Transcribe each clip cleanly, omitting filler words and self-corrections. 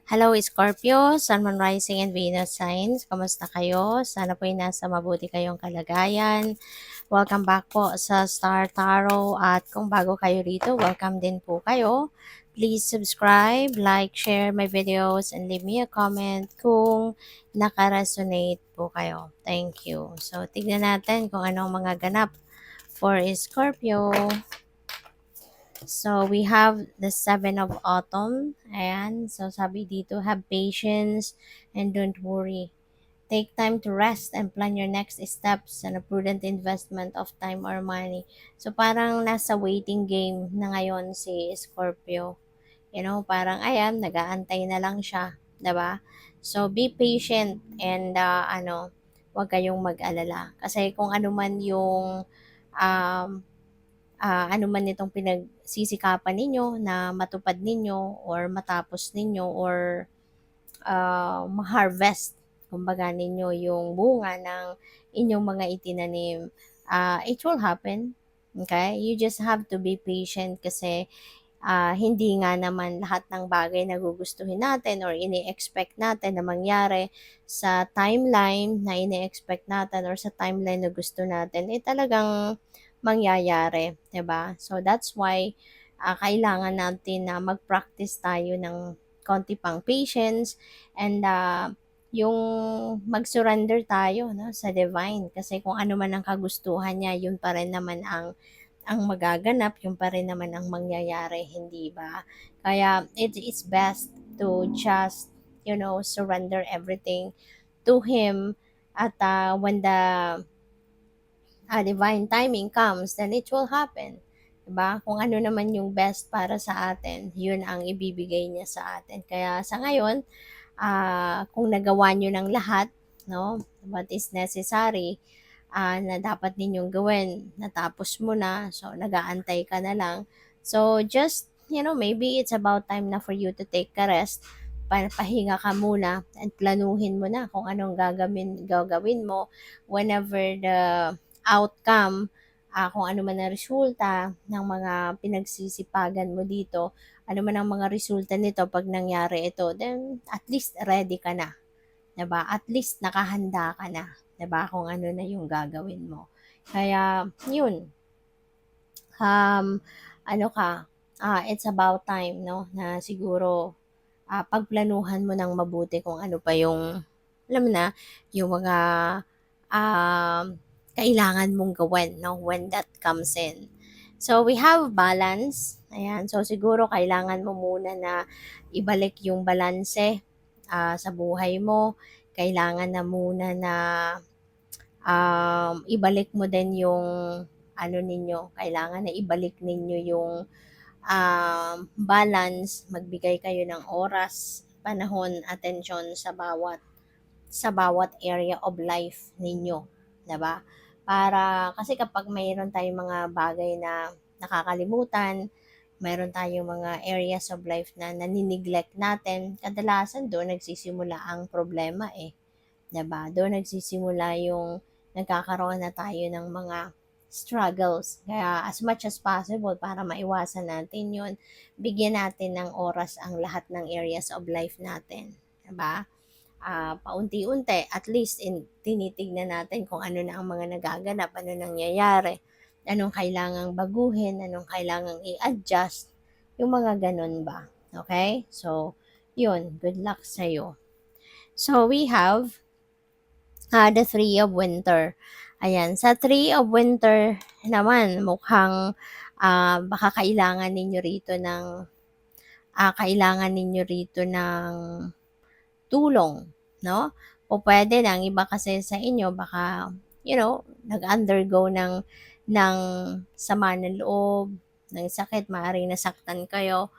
Hello Scorpio, Sun, Moon, Rising, and Venus signs. Kamusta kayo? Sana po ay nasa mabuti kayong kalagayan. Welcome back po sa Star Tarot at kung bago kayo rito, welcome din po kayo. Please subscribe, like, share my videos, and leave me a comment kung naka-resonate po kayo. Thank you. So, tignan natin kung anong mga ganap for Scorpio. So, we have the Seven of Autumn. Ayan. So, sabi dito, have patience and don't worry. Take time to rest and plan your next steps and a prudent investment of time or money. So, parang nasa waiting game na ngayon si Scorpio. Parang ayan, nag-aantay na lang siya. 'Di ba? So, be patient and huwag kayong mag-alala. Kasi kung ano man yung um, ano man itong pinagsisikapan ninyo na matupad ninyo or matapos ninyo or ma-harvest kumbaga ninyo yung bunga ng inyong mga itinanim, it will happen. Okay? You just have to be patient kasi hindi nga naman lahat ng bagay na gugustuhin natin or ini-expect natin na mangyari sa timeline na ini-expect natin or sa timeline na gusto natin, talagang mangyayari, 'di ba? So that's why kailangan natin na mag-practice tayo ng konti pang patience and yung mag-surrender tayo, no, sa divine kasi kung ano man ang kagustuhan niya, yun pa rin naman ang magaganap, yung pa rin naman ang mangyayari, hindi ba? Kaya it is best to just, surrender everything to Him at when the divine timing comes, then it will happen. Diba? Kung ano naman yung best para sa atin, yun ang ibibigay niya sa atin. Kaya sa ngayon, kung nagawa nyo ng lahat, no, what is necessary, na dapat ninyong gawin, natapos mo na, so nag-aantay ka na lang. So just, maybe it's about time na for you to take a rest, pahinga ka muna and planuhin mo na kung anong gagawin mo whenever the outcome, kung ano man ang resulta ng mga pinagsisipagan mo dito, ano man ang mga resulta nito pag nangyari ito, then at least ready ka na, 'di ba? At least nakahanda ka na, 'di ba? Kung ano na yung gagawin mo. Kaya, yun, um, ano ka, it's about time, no? Na siguro, pagplanuhan mo ng mabuti kung ano pa yung, alam mo na, yung mga um, kailangan mong gawin, no? When that comes in. So, we have balance. Ayan. So, siguro kailangan mo muna na ibalik yung balanse sa buhay mo. Kailangan na muna na ibalik mo din yung ano ninyo. Kailangan na ibalik ninyo yung balance. Magbigay kayo ng oras, panahon, atensyon sa bawat area of life ninyo, 'di ba? Kasi kapag mayroon tayong mga bagay na nakakalimutan, mayroon tayong mga areas of life na nani-neglect natin, kadalasan doon nagsisimula ang problema, 'di ba? Doon nagsisimula yung nagkakaroon na tayo ng mga struggles. Kaya as much as possible para maiwasan natin 'yun, bigyan natin ng oras ang lahat ng areas of life natin, 'di ba? Paunti-unti, at least tinitignan natin kung ano na ang mga nagaganap, ano nangyayari, anong kailangang baguhin, anong kailangang i-adjust, yung mga ganun ba. Okay? So, yun. Good luck sa'yo. So, we have the Three of Winter. Ayan. Sa Three of Winter naman, mukhang baka kailangan ninyo rito ng tulong, no? O pwede na, ang iba kasi sa inyo baka, nag-undergo ng sama ng loob, ng sakit, maaaring nasaktan kayo,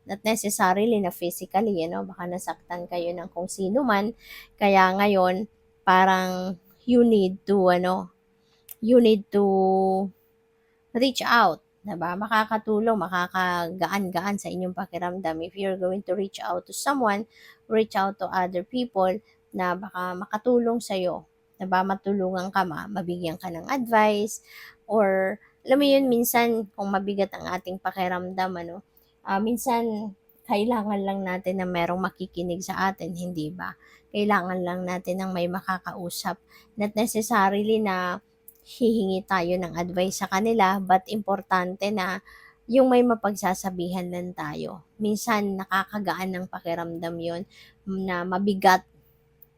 not necessarily na physically, baka nasaktan kayo ng kung sino man, kaya ngayon, parang you need to reach out, 'di ba? Makakatulong, makakagaan-gaan sa inyong pakiramdam if you're going to reach out to someone, reach out to other people na baka makatulong sa iyo, 'di ba? Matulungan ka, mabigyan ka ng advice or alam mo yun, minsan kung mabigat ang ating pakiramdam, minsan kailangan lang natin na merong makikinig sa atin, hindi ba? Kailangan lang natin ng may makakausap. Not necessarily na hihingi tayo ng advice sa kanila, but importante na yung may mapagsasabihan lang tayo. Minsan nakakagaan ng pakiramdam yon na mabigat,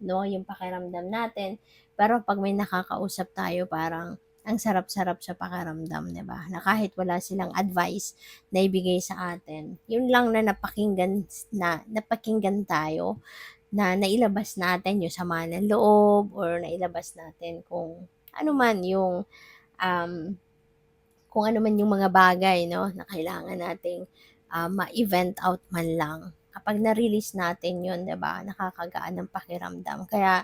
no, yung pakiramdam natin. Pero pag may nakakausap tayo, parang ang sarap-sarap sa pakiramdam, 'di ba? Na kahit wala silang advice na ibigay sa atin, yun lang napakinggan tayo, na nailabas natin yung sama ng loob or nailabas natin kung ano man yung um, kung ano man yung mga bagay, no, na kailangan nating ma-event out man lang. Kapag na-release natin yun, 'di ba, nakakagaan ng pakiramdam. Kaya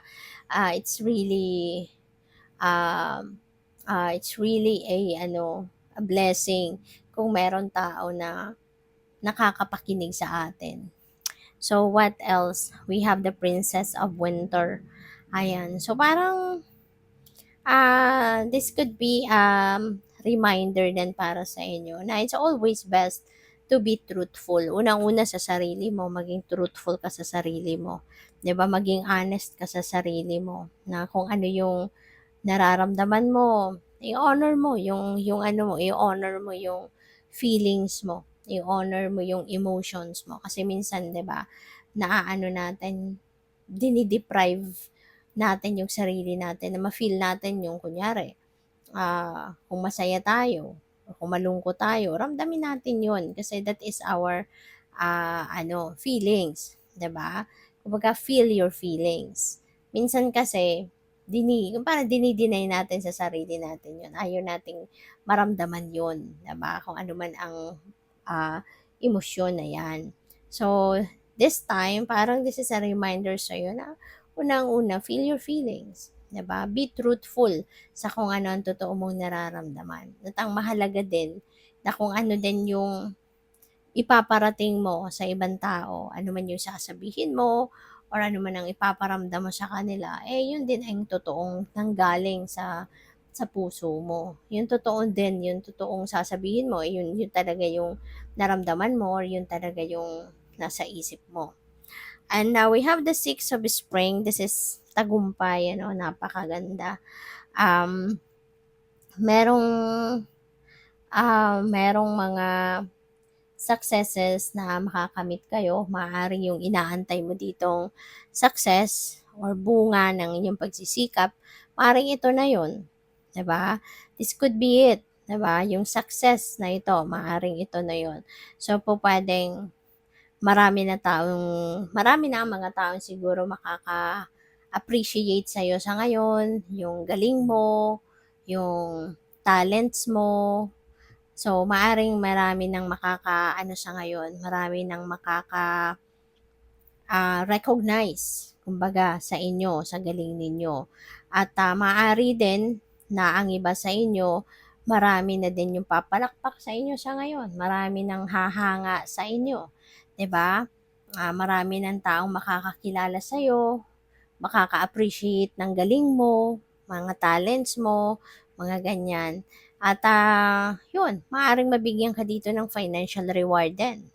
it's really it's really a blessing kung meron tao na nakakapakinig sa atin. So what else? We have the Princess of Winter. Ayan. So parang this could be reminder din para sa inyo na it's always best to be truthful. Unang-una sa sarili mo, maging truthful ka sa sarili mo. 'Di ba? Maging honest ka sa sarili mo na kung ano yung nararamdaman mo, i-honor mo yung ano mo, i-honor mo yung feelings mo, i-honor mo yung emotions mo. Kasi minsan, 'di ba, naaano natin, dinideprive natin yung sarili natin na ma-feel natin yung kunyari, kung masaya tayo, o kung malungkot tayo, ramdamin natin yun kasi that is our feelings, 'di ba? Kumbaga feel your feelings. Minsan kasi yung parang dinideny natin sa sarili natin yun. Ayaw nating maramdaman yun, 'di ba? Kung ano man ang emosyon na yan. So, this time, parang this is a reminder sa'yo na unang-una, feel your feelings. 'Di ba? Be truthful sa kung ano ang totoo mong nararamdaman. At ang mahalaga din, na kung ano din yung ipaparating mo sa ibang tao, ano man yung sasabihin mo, or ano man ang ipaparamdam mo sa kanila, yun din ang totoong nanggaling sa puso mo. Yung totoong sasabihin mo, yun talaga yung naramdaman mo, or yun talaga yung nasa isip mo. And now we have the Six of Spring. This is tagumpay, napakaganda. Um, merong merong mga successes na makakamit kayo. Maaaring yung inaantay mo ditong success or bunga ng inyong pagsisikap, maaaring ito na yun. 'Di ba? This could be it. 'Di ba? Yung success na ito, maaaring ito na yun. So, po pwedeng marami na ang mga taong siguro makaka-appreciate sa'yo sa ngayon, yung galing mo, yung talents mo. So, maaring marami ng makaka-ano sa ngayon, marami ng recognize, kumbaga, sa inyo, sa galing ninyo. At maaari din na ang iba sa inyo, marami na din yung papalakpak sa inyo sa ngayon. Marami nang hahanga sa inyo. 'Di ba? Marami ng taong makakakilala sa iyo, makaka-appreciate ng galing mo, mga talents mo, mga ganyan. At yun, maaaring mabigyan ka dito ng financial reward din.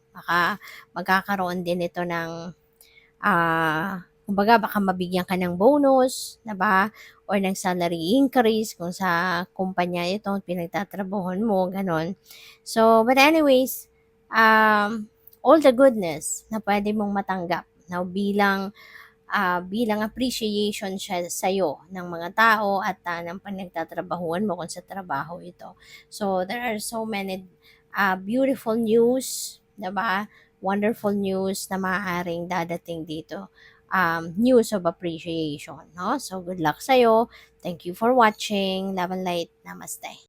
Magkakaroon din ito ng kumbaga baka mabigyan ka ng bonus, 'di ba? Or ng salary increase kung sa kumpanya ito pinagtatrabahuhan mo, gano'n. So, but anyways, all the goodness na pwede mong matanggap na bilang appreciation siya sa'yo ng mga tao at ng pinagtatrabahuhan mo kung sa trabaho ito. So, there are so many beautiful news, 'di ba? Wonderful news na maaaring dadating dito. News of appreciation, no? So, good luck sa'yo. Thank you for watching. Love and light. Namaste.